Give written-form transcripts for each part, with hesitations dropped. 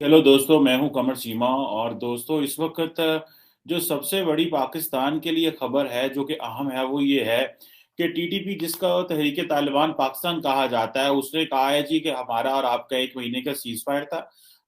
Hello दोस्तों, मैं हूं कमर चीमा। और दोस्तों, इस वक्त जो सबसे बड़ी पाकिस्तान के लिए खबर है, जो कि अहम है, वो ये है कि टीटीपी, जिसका तहरीक तालिबान पाकिस्तान कहा जाता है, उसने कहा है जी कि हमारा और आपका 1 महीने का सीज फायर था।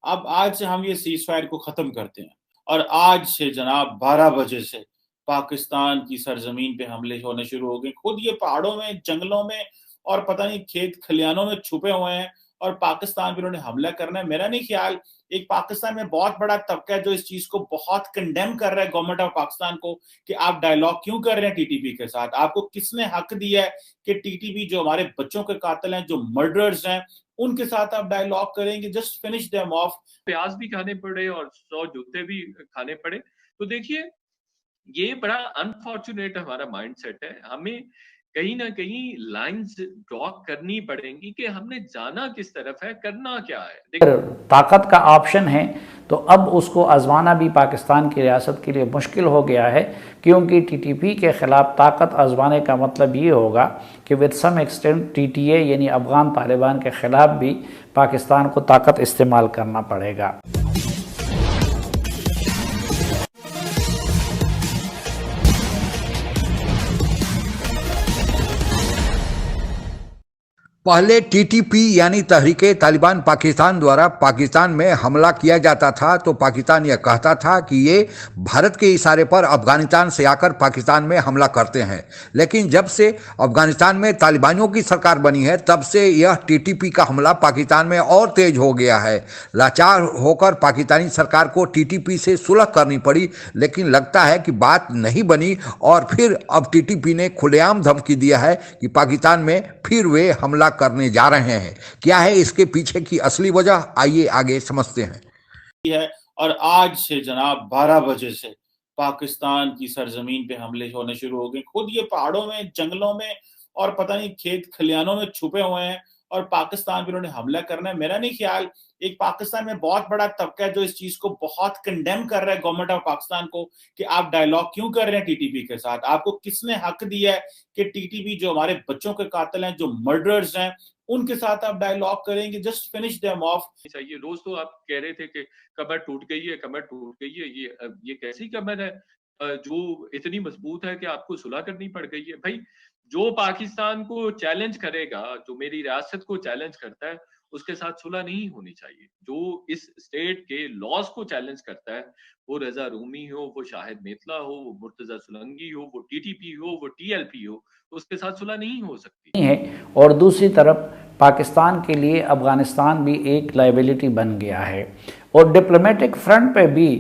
अब आज से हम ये सीज फायर को खत्म करते हैं। और आज से जनाब 12 बजे से पाकिस्तान की सरजमीन पे हमले होने शुरू हो गए। खुद ये पहाड़ों में, जंगलों में और पता नहीं खेत खलियानों में छुपे हुए हैं और पाकिस्तान पे उन्होंने हमला करना है। मेरा नहीं ख्याल, एक पाकिस्तान में बहुत बड़ा तबका है जो इस चीज को बहुत कंडेम कर रहा है गवर्नमेंट ऑफ पाकिस्तान को, कि आप डायलॉग क्यों कर रहे हैं टीटीपी के साथ। आपको किसने हक दिया है कि टीटीपी, जो हमारे बच्चों के कातिल हैं, जो मर्डरर्स हैं, उनके साथ आप डायलॉग करेंगे? Just finish them of. प्याज भी खाने पड़े और 100 जूते भी खाने पड़े। तो देखिए, ये बड़ा अनफॉर्चुनेट हमारा माइंडसेट है। हमें कहीं ना कहीं लाइंस ड्रॉ करनी पड़ेंगी कि हमने जाना किस तरफ है, करना क्या है। अगर ताकत का ऑप्शन है तो अब उसको आजमाना भी पाकिस्तान की रियासत के लिए मुश्किल हो गया है, क्योंकि टीटीपी के ख़िलाफ़ ताकत आजमाने का मतलब ये होगा कि विद सम एक्सटेंट टीटीए यानी अफ़गान तालिबान के ख़िलाफ़ भी पाकिस्तान को ताकत इस्तेमाल करना पड़ेगा। पहले टीटीपी यानी तहरीके तालिबान पाकिस्तान द्वारा पाकिस्तान में हमला किया जाता था तो पाकिस्तान यह कहता था कि ये भारत के इशारे पर अफगानिस्तान से आकर पाकिस्तान में हमला करते हैं। लेकिन जब से अफगानिस्तान में तालिबानियों की सरकार बनी है तब से यह टीटीपी का हमला पाकिस्तान में और तेज हो गया है। लाचार होकर पाकिस्तानी सरकार को टीटीपी से सुलह करनी पड़ी, लेकिन लगता है कि बात नहीं बनी और फिर अब टीटीपी ने खुलेआम धमकी दिया है कि पाकिस्तान में फिर वे हमला करने जा रहे हैं। क्या है इसके पीछे की असली वजह, आइए आगे समझते हैं। है। और आज से जनाब 12 बजे से पाकिस्तान की सरजमीन पे हमले होने शुरू हो गए। खुद ये पहाड़ों में, जंगलों में और पता नहीं खेत खलियानों में छुपे हुए हैं और पाकिस्तान पे उन्होंने हमला करना है। मेरा नहीं ख्याल, एक पाकिस्तान में बहुत बड़ा तबका है जो इस चीज को बहुत कंडेम कर रहा है गवर्नमेंट ऑफ पाकिस्तान को, कि आप डायलॉग क्यों कर रहे हैं टीटीपी के साथ। आपको किसने हक दिया है कि टीटीपी, जो हमारे बच्चों के कातिल हैं, जो मर्डरर्स हैं, उनके साथ आप डायलॉग करेंगे? Just finish them of. चाहिए। रोज तो आप कह रहे थे कि कमर टूट गई है, कमर टूट गई है। ये कैसी कमर है जो इतनी मजबूत है कि आपको सुलह करनी पड़ गई है? भाई, जो पाकिस्तान को चैलेंज करेगा, जो मेरी रियासत को चैलेंज करता है, उसके साथ सुलह नहीं होनी चाहिए। जो इस स्टेट के लॉज को चैलेंज करता है, वो रजा रूमी हो, वो शाहिद मेतला हो, वो मुर्तजा सुलंगी हो, वो टीटीपी हो, वो टीएलपी हो, तो उसके साथ सुलह नहीं हो सकती है। और दूसरी तरफ पाकिस्तान के लिए अफ़गानिस्तान भी एक लाइबिलिटी बन गया है, और डिप्लोमेटिक फ्रंट पे भी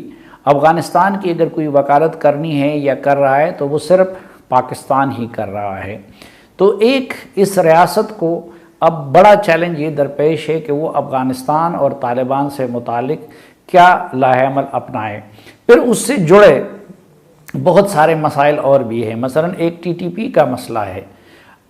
अफ़गानिस्तान की अगर कोई वकालत करनी है या कर रहा है तो वो सिर्फ पाकिस्तान ही कर रहा है। तो एक इस रियासत को अब बड़ा चैलेंज ये दरपेश है कि वो अफ़गानिस्तान और तालिबान से मुतालिक क्या लाहेअमल अपनाए। फिर उससे जुड़े बहुत सारे मसाइल और भी हैं, मसलन एक टीटीपी का मसला है।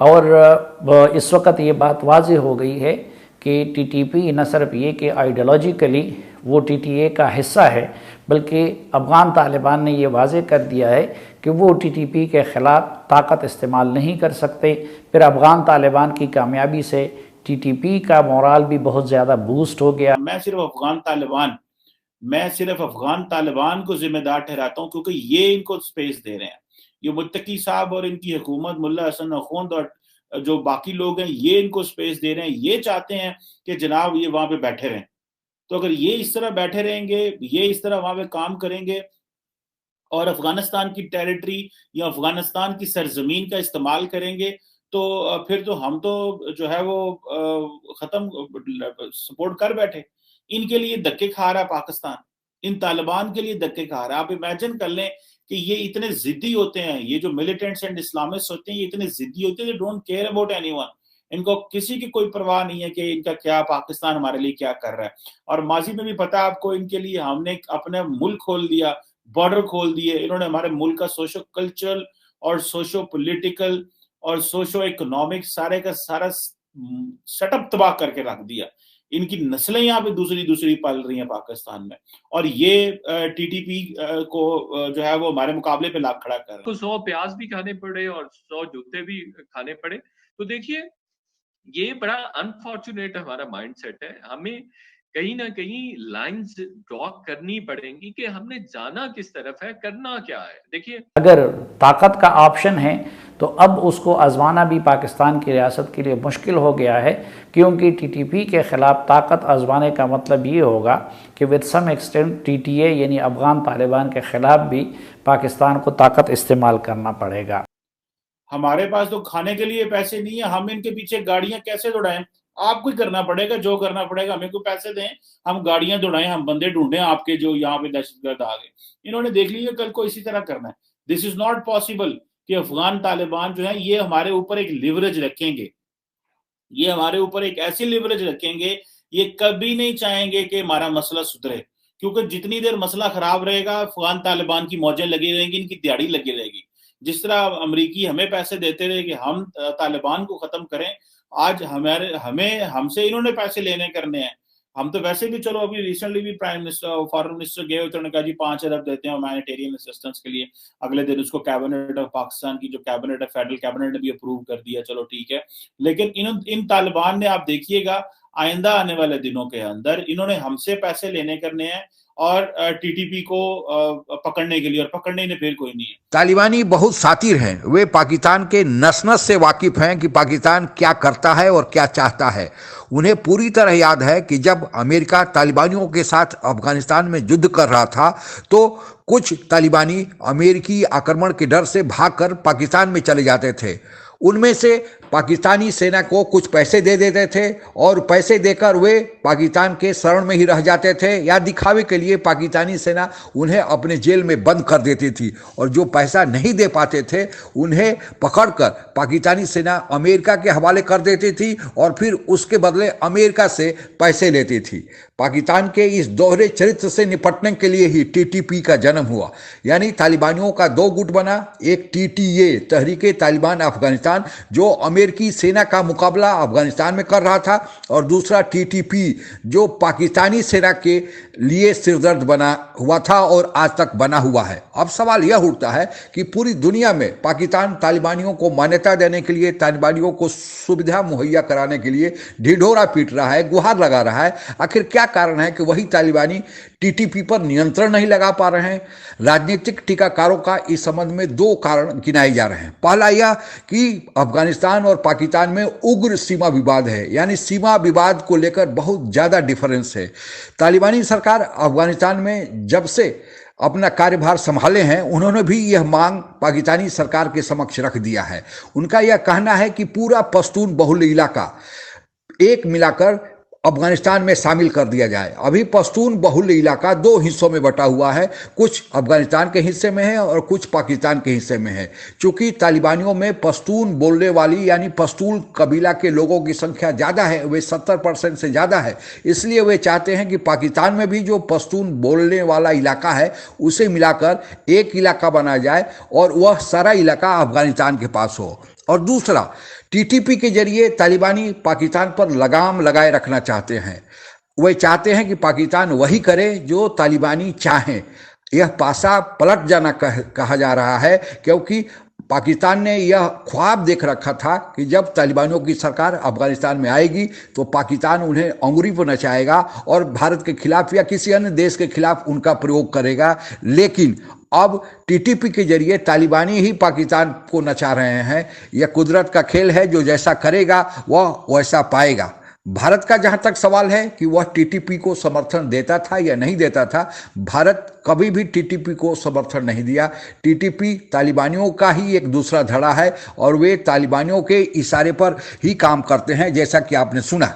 और इस वक्त ये बात वाज़ेह हो गई है कि टीटीपी न सिर्फ ये कि आइडियोलॉजिकली वो टीटीए का हिस्सा है, बल्कि अफ़गान तालिबान ने ये वाज़ेह कर दिया है कि वो टीटीपी के ख़िलाफ़ ताकत इस्तेमाल नहीं कर सकते। फिर अफ़गान तालिबान की कामयाबी से टीटीपी का मोराल भी बहुत ज़्यादा बूस्ट हो गया। मैं सिर्फ अफगान तालिबान को जिम्मेदार ठहराता हूँ, क्योंकि ये इनको स्पेस दे रहे हैं। ये मुत्तकी साहब और इनकी हुकूमत, मुल्ला हसन अखुंद और जो बाकी लोग हैं, ये इनको स्पेस दे रहे हैं। ये चाहते हैं कि जनाब ये वहां पे बैठे रहें। तो अगर ये इस तरह बैठे रहेंगे, ये इस तरह वहां पे काम करेंगे और अफगानिस्तान की टेरिटरी या अफगानिस्तान की सरजमीन का इस्तेमाल करेंगे, तो फिर तो हम तो जो है वो खत्म सपोर्ट कर बैठे। इनके लिए धक्के खा रहा है पाकिस्तान, इन तालिबान के लिए धक्के खा रहा है। आप इमेजिन कर लें कि ये इतने जिद्दी होते हैं, ये जो मिलिटेंट्स एंड इस्लामिस्ट होते हैं, ये इतने जिद्दी होते हैं, डोंट केयर अबाउट एनीवन। इनको किसी की कोई परवाह नहीं है कि इनका क्या, पाकिस्तान हमारे लिए क्या कर रहा है। और माजी में भी पता है आपको, इनके लिए हमने अपना मुल्क खोल दिया, बॉर्डर खोल दिए। इन्होंने हमारे मुल्क का सोशो कल्चरल और सोशो पॉलिटिकल और सोशो इकोनॉमिक सारे का सारा सेटअप तबाह करके रख दिया। इनकी नस्लें यहाँ पे दूसरी दूसरी पल रही हैं पाकिस्तान में, और ये टीटीपी को जो है वो हमारे मुकाबले पे ला खड़ा कर रहे हैं। तो 100 प्याज भी खाने पड़े और 100 जूते भी खाने पड़े। तो देखिए, ये बड़ा अनफॉर्चुनेट हमारा माइंडसेट है। हमें कहीं ना कहीं लाइंस ड्रॉ करनी पड़ेंगी कि हमने जाना किस तरफ है, करना क्या है। देखिए, अगर ताकत का ऑप्शन है तो अब उसको आजमाना भी पाकिस्तान की रियासत के लिए मुश्किल हो गया है, क्योंकि टीटीपी के ख़िलाफ़ ताकत आजमाने का मतलब ये होगा कि विद सम एक्सटेंट टीटीए यानी अफगान तालिबान के ख़िलाफ़ भी पाकिस्तान को ताकत इस्तेमाल करना पड़ेगा। हमारे पास तो खाने के लिए पैसे नहीं है, हम इनके पीछे गाड़ियां कैसे दौड़ाएं? आपको ही करना पड़ेगा, जो करना पड़ेगा, हमें को पैसे दें, हम गाड़ियां दौड़ाएं, हम बंदे ढूंढें आपके जो यहाँ पे दहशतगर्द आ गए। इन्होंने देख लिया कल को इसी तरह करना है। दिस इज नॉट पॉसिबल कि अफगान तालिबान जो है ये हमारे ऊपर एक लिवरेज रखेंगे, ये हमारे ऊपर एक ऐसी लिवरेज रखेंगे, ये कभी नहीं चाहेंगे कि हमारा मसला सुधरे, क्योंकि जितनी देर मसला खराब रहेगा अफगान तालिबान की मौजें लगी रहेंगी, इनकी दिहाड़ी लगी रहेगी। जिस तरह अमरीकी हमें पैसे देते रहे कि हम तालिबान को खत्म करें, आज हमसे इन्होंने पैसे लेने करने हैं। हम तो वैसे भी, चलो अभी रिसेंटली भी प्राइम मिनिस्टर फॉरेन मिनिस्टर गए, उन्होंने कहा जी 5 अरब देते हैं ह्यूमैनिटेरियन असिस्टेंस के लिए। अगले दिन उसको कैबिनेट ऑफ पाकिस्तान की जो कैबिनेट है, फेडरल कैबिनेट ने भी अप्रूव कर दिया, चलो ठीक है। लेकिन इन तालिबान ने, आप देखिएगा आइंदा आने वाले दिनों के अंदर इन्होंने हमसे पैसे लेने करने हैं और टीटीपी को पकड़ने के लिए, और पकड़ने ने फिर कोई नहीं है। तालिबानी बहुत शातिर हैं, वे पाकिस्तान के नस नस से वाकिफ हैं कि पाकिस्तान क्या करता है और क्या चाहता है। उन्हें पूरी तरह याद है कि जब अमेरिका तालिबानियों के साथ अफगानिस्तान में युद्ध कर रहा था तो कुछ तालिबानी अमेरिकी आक्रमण के डर से भागकर पाकिस्तान में चले जाते थे। उनमें से पाकिस्तानी सेना को कुछ पैसे दे देते थे और पैसे देकर वे पाकिस्तान के शरण में ही रह जाते थे, या दिखावे के लिए पाकिस्तानी सेना उन्हें अपने जेल में बंद कर देती थी, और जो पैसा नहीं दे पाते थे उन्हें पकड़कर पाकिस्तानी सेना अमेरिका के हवाले कर देती थी और फिर उसके बदले अमेरिका से पैसे लेती थी। पाकिस्तान के इस दोहरे चरित्र से निपटने के लिए ही टीटीपी का जन्म हुआ, यानी तालिबानियों का दो गुट बना, एक टीटीए तहरीके तालिबान अफगानिस्तान जो अमेरिकी सेना का मुकाबला अफगानिस्तान में कर रहा था, और दूसरा टीटीपी जो पाकिस्तानी सेना के लिए सिरदर्द बना हुआ था और आज तक बना हुआ है। अब सवाल यह उठता है कि पूरी दुनिया में पाकिस्तान तालिबानियों को मान्यता देने के लिए, तालिबानियों को सुविधा मुहैया कराने के लिए ढिढोरा पीट रहा है, गुहार लगा रहा है। आखिर क्या कारण है कि वही तालिबानी टीटीपी पर नियंत्रण नहीं लगा पा रहे हैं? राजनीतिक टीकाकारों का इस संबंध में दो कारण गिनाए जा रहे हैं। पहला यह कि अफगानिस्तान और पाकिस्तान में उग्र सीमा विवाद है, यानी सीमा विवाद को लेकर बहुत ज़्यादा डिफरेंस है। तालिबानी सरकार अफगानिस्तान में जब से अपना कार्यभार संभाले हैं, उन्होंने भी यह मांग पाकिस्तानी सरकार के समक्ष रख दिया है। उनका यह कहना है कि पूरा पश्तून बहुल इलाका एक मिलाकर अफगानिस्तान में शामिल कर दिया जाए। अभी पश्तून बहुल इलाका दो हिस्सों में बटा हुआ है, कुछ अफगानिस्तान के हिस्से में है और कुछ पाकिस्तान के हिस्से में है। चूंकि तालिबानियों में पश्तून बोलने वाली यानी पश्तून कबीला के लोगों की संख्या ज़्यादा है, वे 70% से ज़्यादा है, इसलिए वे चाहते हैं कि पाकिस्तान में भी जो पश्तून बोलने वाला इलाका है उसे मिलाकर एक इलाका बनाया जाए और वह सारा इलाका अफगानिस्तान के पास हो। और दूसरा, टीटीपी के जरिए तालिबानी पाकिस्तान पर लगाम लगाए रखना चाहते हैं। वे चाहते हैं कि पाकिस्तान वही करे जो तालिबानी चाहें। यह पासा पलट जाना कहा जा रहा है, क्योंकि पाकिस्तान ने यह ख्वाब देख रखा था कि जब तालिबानियों की सरकार अफगानिस्तान में आएगी तो पाकिस्तान उन्हें अंगुली पर नचाएगा और भारत के खिलाफ या किसी अन्य देश के खिलाफ उनका प्रयोग करेगा। लेकिन अब टीटीपी के जरिए तालिबानी ही पाकिस्तान को नचा रहे हैं। यह कुदरत का खेल है, जो जैसा करेगा वह वैसा पाएगा। भारत का जहां तक सवाल है कि वह टीटीपी को समर्थन देता था या नहीं देता था, भारत कभी भी टीटीपी को समर्थन नहीं दिया। टीटीपी तालिबानियों का ही एक दूसरा धड़ा है और वे तालिबानियों के इशारे पर ही काम करते हैं। जैसा कि आपने सुना,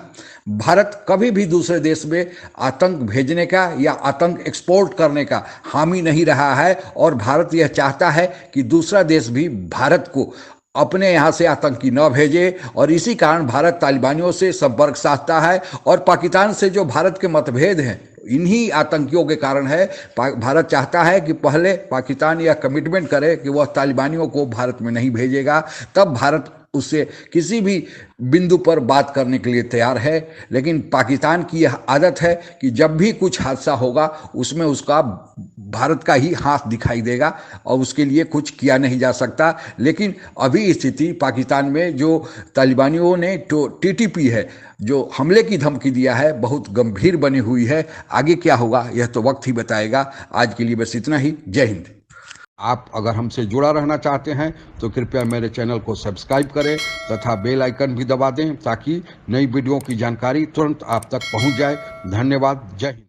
भारत कभी भी दूसरे देश में आतंक भेजने का या आतंक एक्सपोर्ट करने का हामी नहीं रहा है, और भारत यह चाहता है कि दूसरा देश भी भारत को अपने यहाँ से आतंकी न भेजे, और इसी कारण भारत तालिबानियों से संपर्क साधता है। और पाकिस्तान से जो भारत के मतभेद हैं, इन्हीं आतंकियों के कारण है। भारत चाहता है कि पहले पाकिस्तान यह कमिटमेंट करे कि वह तालिबानियों को भारत में नहीं भेजेगा, तब भारत उससे किसी भी बिंदु पर बात करने के लिए तैयार है। लेकिन पाकिस्तान की यह आदत है कि जब भी कुछ हादसा होगा उसमें उसका भारत का ही हाथ दिखाई देगा और उसके लिए कुछ किया नहीं जा सकता। लेकिन अभी स्थिति पाकिस्तान में जो तालिबानियों ने TTP है जो हमले की धमकी दिया है बहुत गंभीर बनी हुई है। आगे क्या होगा यह तो वक्त ही बताएगा। आज के लिए बस इतना ही। जय हिंद। आप अगर हमसे जुड़ा रहना चाहते हैं तो कृपया मेरे चैनल को सब्सक्राइब करें तथा बेल आइकन भी दबा दें ताकि नई वीडियो की जानकारी तुरंत आप तक पहुंच जाए। धन्यवाद। जय हिंद।